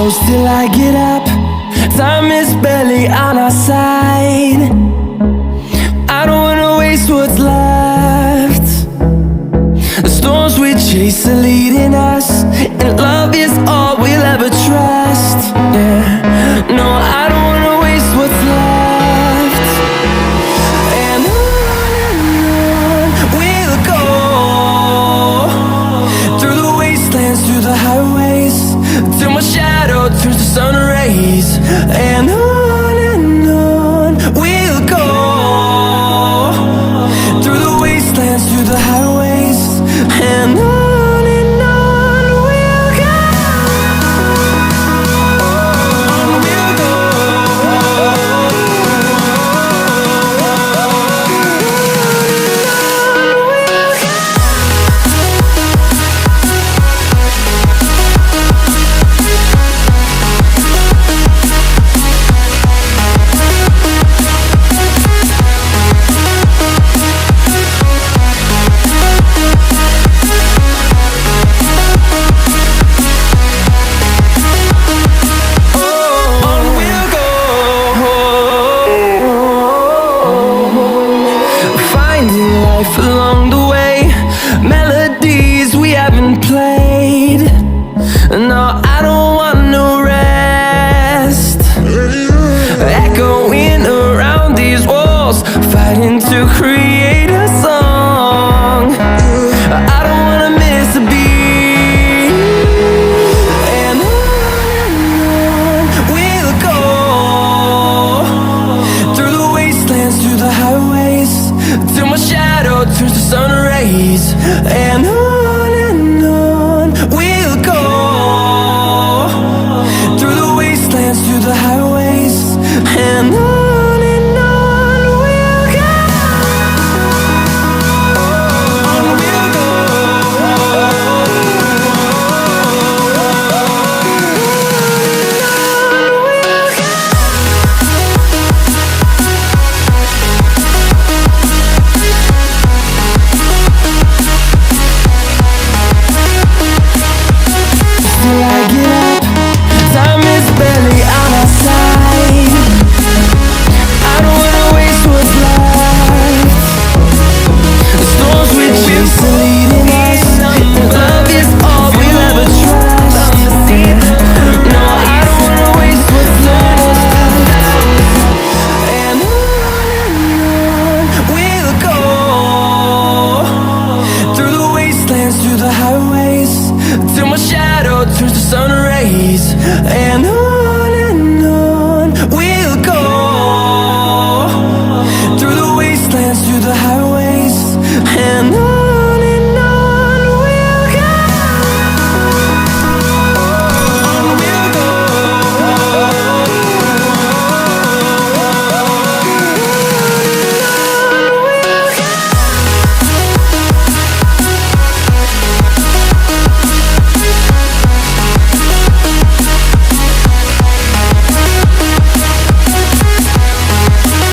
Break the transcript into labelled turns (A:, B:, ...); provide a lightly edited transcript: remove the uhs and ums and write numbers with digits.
A: close till I get up. Time is barely on our side. I don't wanna waste what's left. The storms we chase are leading us, and love is all we'll ever trust. Yeah, no, I don't wanna waste what's left. And on we'll go, through the wastelands, through the highways, till my shadow turns to sun rays. And on we'll go, through the wastelands, through the highways, and on we'll go. On we'll go. Finding life along the way, melodies we haven't played. No, I don't want no rest. Echoing around these walls, fighting to create a song. I don't wanna miss a beat. And on we'll go, through the wastelands, through the highways, till my shadow turns to sun rays. And on